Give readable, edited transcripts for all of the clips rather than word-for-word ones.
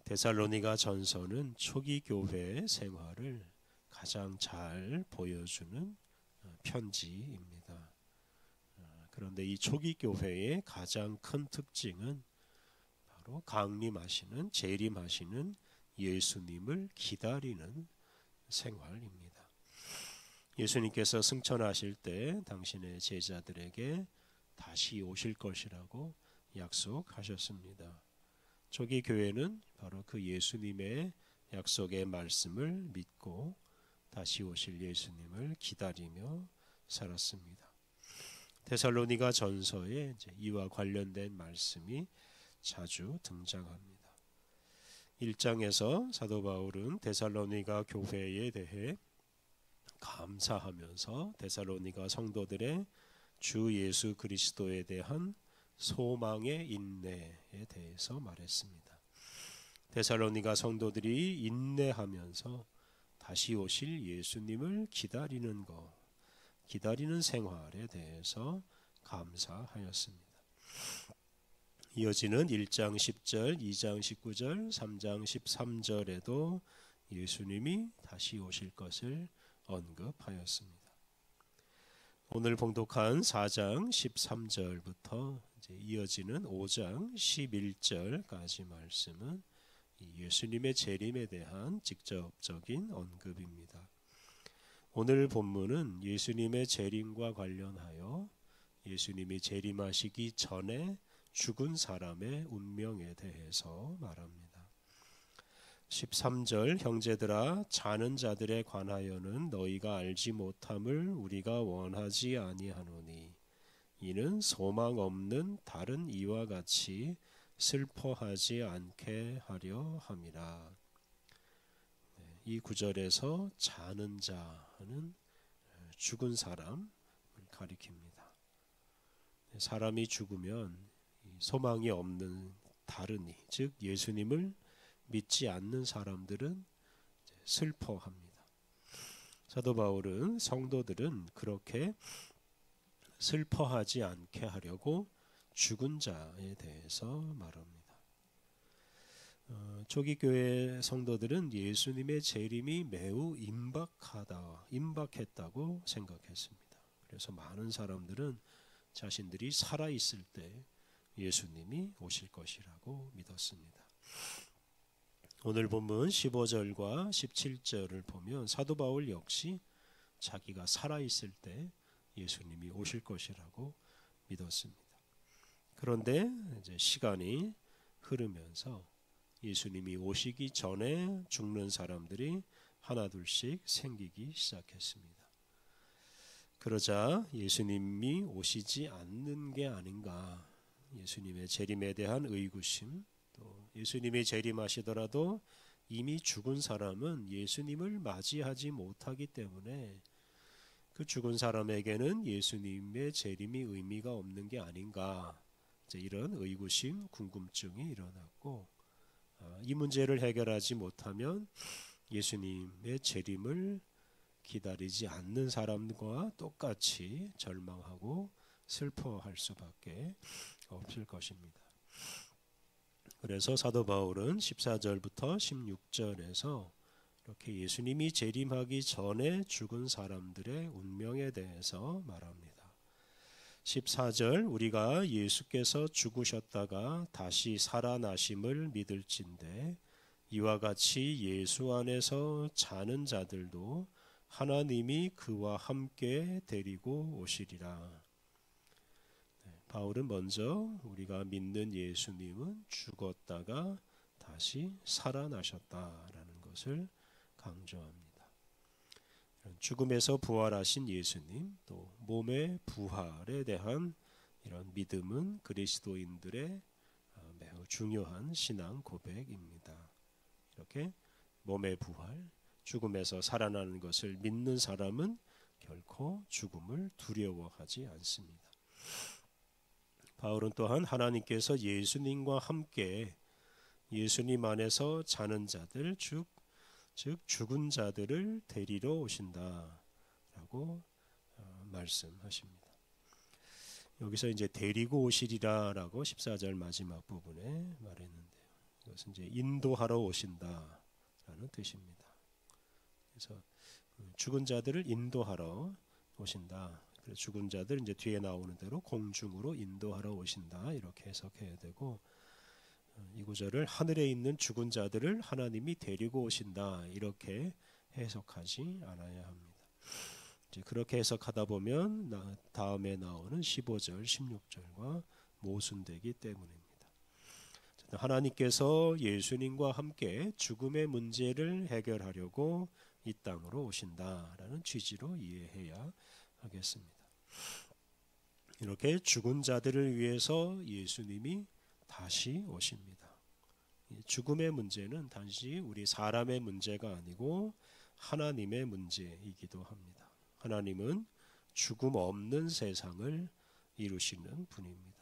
데살로니가 전서는 초기 교회의 생활을 가장 잘 보여주는 편지입니다. 그런데 이 초기 교회의 가장 큰 특징은 바로 강림하시는, 재림하시는 예수님을 기다리는 생활입니다. 예수님께서 승천하실 때 당신의 제자들에게 다시 오실 것이라고 약속하셨습니다. 초기 교회는 바로 그 예수님의 약속의 말씀을 믿고 다시 오실 예수님을 기다리며 살았습니다. 데살로니가 전서에 이와 관련된 말씀이 자주 등장합니다. 1장에서 사도 바울은 데살로니가 교회에 대해 감사하면서 데살로니가 성도들의 주 예수 그리스도에 대한 소망의 인내에 대해서 말했습니다. 데살로니가 성도들이 인내하면서 다시 오실 예수님을 기다리는 기다리는 생활에 대해서 감사하였습니다. 이어지는 1장 10절, 2장 19절, 3장 13절에도 예수님이 다시 오실 것을 언급하였습니다. 오늘 봉독한 4장 13절부터 이어지는 5장 11절까지 말씀은 예수님의 재림에 대한 직접적인 언급입니다. 오늘 본문은 예수님의 재림과 관련하여 예수님이 재림하시기 전에 죽은 사람의 운명에 대해서 말합니다. 13절 형제들아 자는 자들에 관하여는 너희가 알지 못함을 우리가 원하지 아니하노니 이는 소망 없는 다른 이와 같이 슬퍼하지 않게 하려 함이라. 이 구절에서 자는 자는 죽은 사람을 가리킵니다. 사람이 죽으면 소망이 없는 다른 이, 즉 예수님을 믿지 않는 사람들은 슬퍼합니다. 사도 바울은 성도들은 그렇게 슬퍼하지 않게 하려고 죽은 자에 대해서 말합니다. 초기 교회 성도들은 예수님의 재림이 매우 임박했다고 생각했습니다. 그래서 많은 사람들은 자신들이 살아있을 때 예수님이 오실 것이라고 믿었습니다. 오늘 본문 15절과 17절을 보면 사도 바울 역시 자기가 살아있을 때 예수님이 오실 것이라고 믿었습니다. 그런데 이제 시간이 흐르면서 예수님이 오시기 전에 죽는 사람들이 하나둘씩 생기기 시작했습니다. 그러자 예수님이 오시지 않는 게 아닌가, 예수님의 재림에 대한 의구심, 또 예수님이 재림하시더라도 이미 죽은 사람은 예수님을 맞이하지 못하기 때문에 그 죽은 사람에게는 예수님의 재림이 의미가 없는 게 아닌가, 이런 의구심, 궁금증이 일어났고, 이 문제를 해결하지 못하면 예수님의 재림을 기다리지 않는 사람과 똑같이 절망하고 슬퍼할 수밖에 없을 것입니다. 그래서 사도 바울은 14절부터 16절에서 이렇게 예수님이 재림하기 전에 죽은 사람들의 운명에 대해서 말합니다. 14절 우리가 예수께서 죽으셨다가 다시 살아나심을 믿을진대 이와 같이 예수 안에서 자는 자들도 하나님이 그와 함께 데리고 오시리라. 바울은 먼저 우리가 믿는 예수님은 죽었다가 다시 살아나셨다라는 것을 강조합니다. 죽음에서 부활하신 예수님, 또 몸의 부활에 대한 이런 믿음은 그리스도인들의 매우 중요한 신앙 고백입니다. 이렇게 몸의 부활, 죽음에서 살아나는 것을 믿는 사람은 결코 죽음을 두려워하지 않습니다. 바울은 또한 하나님께서 예수님과 함께 예수님 안에서 자는 자들, 즉 죽은 자들을 데리러 오신다라고 말씀하십니다. 여기서 이제 데리고 오시리라라고 14절 마지막 부분에 말했는데요. 이것은 이제 인도하러 오신다라는 뜻입니다. 그래서 죽은 자들을 인도하러 오신다. 그래서 죽은 자들 이제 뒤에 나오는 대로 공중으로 인도하러 오신다 이렇게 해석해야 되고, 이 구절을 하늘에 있는 죽은 자들을 하나님이 데리고 오신다 이렇게 해석하지 않아야 합니다. 이제 그렇게 해석하다 보면 다음에 나오는 15절, 16절과 모순되기 때문입니다. 하나님께서 예수님과 함께 죽음의 문제를 해결하려고 이 땅으로 오신다라는 취지로 이해해야 하겠습니다. 이렇게 죽은 자들을 위해서 예수님이 다시 오십니다. 죽음의 문제는 단지 우리 사람의 문제가 아니고 하나님의 문제이기도 합니다. 하나님은 죽음 없는 세상을 이루시는 분입니다.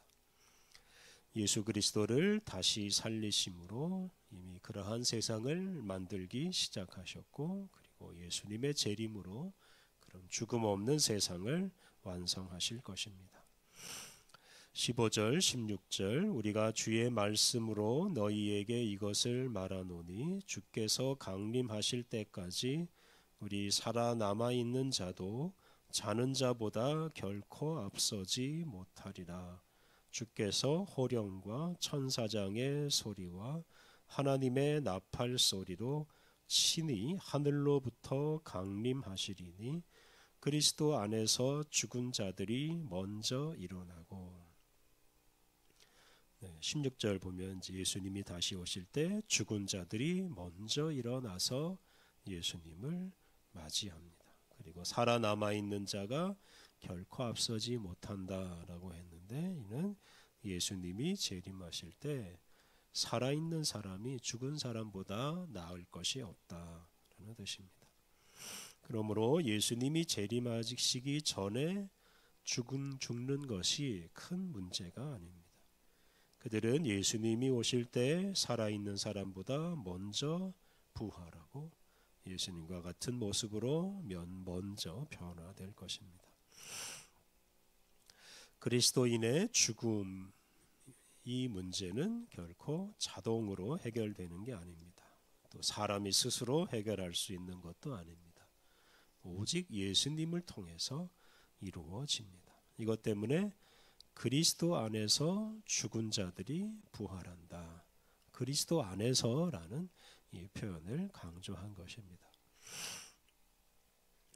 예수 그리스도를 다시 살리심으로 이미 그러한 세상을 만들기 시작하셨고, 그리고 예수님의 재림으로 그런 죽음 없는 세상을 완성하실 것입니다. 15절, 16절 우리가 주의 말씀으로 너희에게 이것을 말하노니 주께서 강림하실 때까지 우리 살아남아 있는 자도 자는 자보다 결코 앞서지 못하리라. 주께서 호령과 천사장의 소리와 하나님의 나팔 소리로 친히 하늘로부터 강림하시리니 그리스도 안에서 죽은 자들이 먼저 일어나고. 16절 보면 예수님이 다시 오실 때 죽은 자들이 먼저 일어나서 예수님을 맞이합니다. 그리고 살아남아 있는 자가 결코 앞서지 못한다라고 했는데, 이는 예수님이 재림하실 때 살아있는 사람이 죽은 사람보다 나을 것이 없다라는 뜻입니다. 그러므로 예수님이 재림하시기 전에 죽는 것이 큰 문제가 아닙니다. 그들은 예수님이 오실 때 살아있는 사람보다 먼저 부활하고 예수님과 같은 모습으로 먼저 변화될 것입니다. 그리스도인의 죽음, 이 문제는 결코 자동으로 해결되는 게 아닙니다. 또 사람이 스스로 해결할 수 있는 것도 아닙니다. 오직 예수님을 통해서 이루어집니다. 이것 때문에 그리스도 안에서 죽은 자들이 부활한다. 그리스도 안에서라는 이 표현을 강조한 것입니다.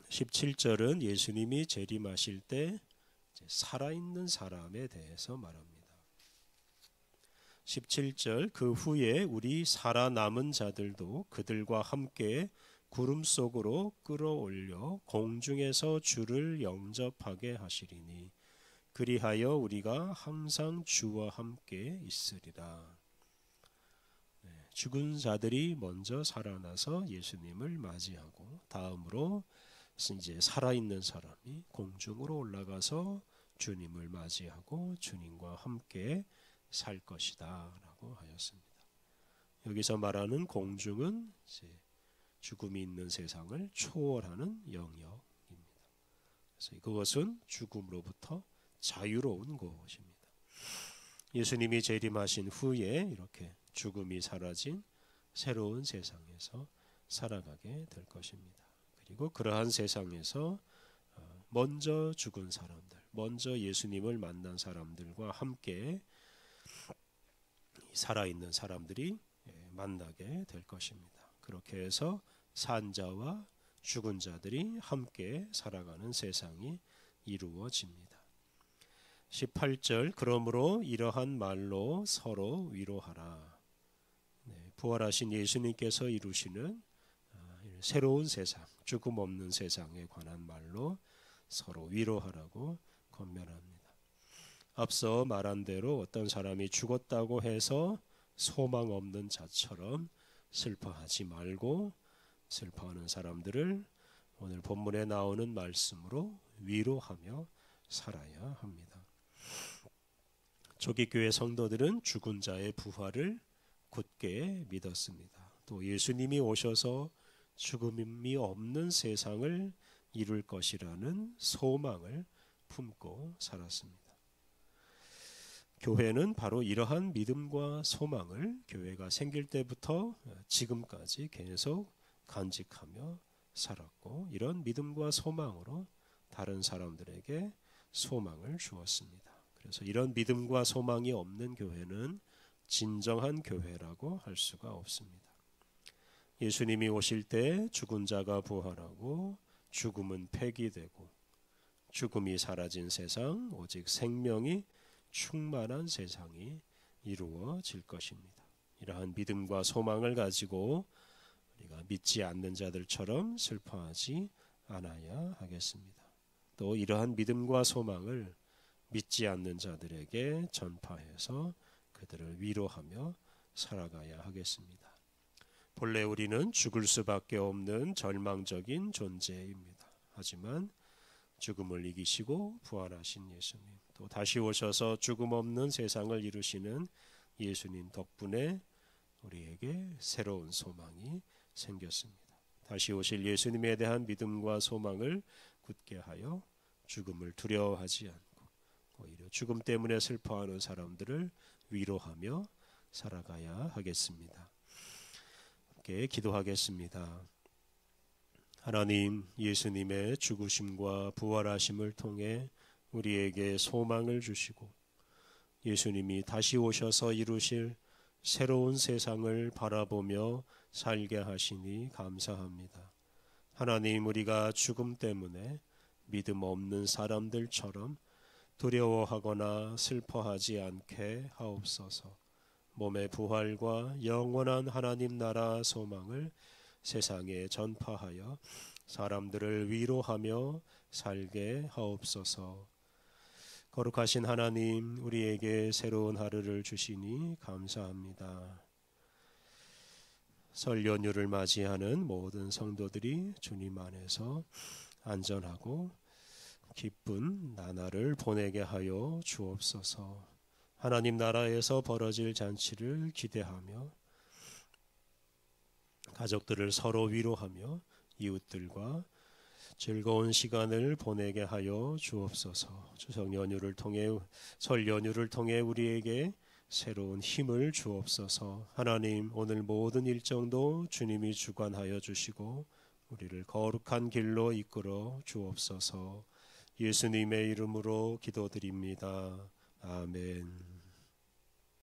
17절은 예수님이 재림하실 때 살아있는 사람에 대해서 말합니다. 17절 그 후에 우리 살아남은 자들도 그들과 함께 구름 속으로 끌어올려 공중에서 주를 영접하게 하시리니 그리하여 우리가 항상 주와 함께 있으리라. 죽은 자들이 먼저 살아나서 예수님을 맞이하고, 다음으로 이제 살아있는 사람이 공중으로 올라가서 주님을 맞이하고 주님과 함께 살 것이다 라고 하였습니다. 여기서 말하는 공중은 이제 죽음이 있는 세상을 초월하는 영역입니다. 그래서 그것은 죽음으로부터 자유로운 곳입니다. 예수님이 재림하신 후에 이렇게 죽음이 사라진 새로운 세상에서 살아가게 될 것입니다. 그리고 그러한 세상에서 먼저 죽은 사람들, 먼저 예수님을 만난 사람들과 함께 살아있는 사람들이 만나게 될 것입니다. 그렇게 해서 산자와 죽은 자들이 함께 살아가는 세상이 이루어집니다. 18절 그러므로 이러한 말로 서로 위로하라. 부활하신 예수님께서 이루시는 새로운 세상, 죽음 없는 세상에 관한 말로 서로 위로하라고 권면합니다. 앞서 말한 대로 어떤 사람이 죽었다고 해서 소망 없는 자처럼 슬퍼하지 말고, 슬퍼하는 사람들을 오늘 본문에 나오는 말씀으로 위로하며 살아야 합니다. 초기 교회 성도들은 죽은 자의 부활을 굳게 믿었습니다. 또 예수님이 오셔서 죽음이 없는 세상을 이룰 것이라는 소망을 품고 살았습니다. 교회는 바로 이러한 믿음과 소망을 교회가 생길 때부터 지금까지 계속 간직하며 살았고, 이런 믿음과 소망으로 다른 사람들에게 소망을 주었습니다. 그래서 이런 믿음과 소망이 없는 교회는 진정한 교회라고 할 수가 없습니다. 예수님이 오실 때 죽은 자가 부활하고 죽음은 폐기되고 죽음이 사라진 세상, 오직 생명이 충만한 세상이 이루어질 것입니다. 이러한 믿음과 소망을 가지고 우리가 믿지 않는 자들처럼 슬퍼하지 않아야 하겠습니다. 또 이러한 믿음과 소망을 믿지 않는 자들에게 전파해서 그들을 위로하며 살아가야 하겠습니다. 본래 우리는 죽을 수밖에 없는 절망적인 존재입니다. 하지만 죽음을 이기시고 부활하신 예수님, 또 다시 오셔서 죽음 없는 세상을 이루시는 예수님 덕분에 우리에게 새로운 소망이 생겼습니다. 다시 오실 예수님에 대한 믿음과 소망을 굳게 하여 죽음을 두려워하지 않고 오히려 죽음 때문에 슬퍼하는 사람들을 위로하며 살아가야 하겠습니다. 함께 기도하겠습니다. 하나님, 예수님의 죽으심과 부활하심을 통해 우리에게 소망을 주시고 예수님이 다시 오셔서 이루실 새로운 세상을 바라보며 살게 하시니 감사합니다. 하나님, 우리가 죽음 때문에 믿음 없는 사람들처럼 두려워하거나 슬퍼하지 않게 하옵소서. 몸의 부활과 영원한 하나님 나라 소망을 세상에 전파하여 사람들을 위로하며 살게 하옵소서. 거룩하신 하나님, 우리에게 새로운 하루를 주시니 감사합니다. 설 연휴를 맞이하는 모든 성도들이 주님 안에서 안전하고 기쁜 나날을 보내게 하여 주옵소서. 하나님 나라에서 벌어질 잔치를 기대하며 가족들을 서로 위로하며 이웃들과 즐거운 시간을 보내게 하여 주옵소서. 추석 연휴를 통해, 설 연휴를 통해 우리에게 새로운 힘을 주옵소서. 하나님, 오늘 모든 일정도 주님이 주관하여 주시고 우리를 거룩한 길로 이끌어 주옵소서. 예수님의 이름으로 기도드립니다. 아멘.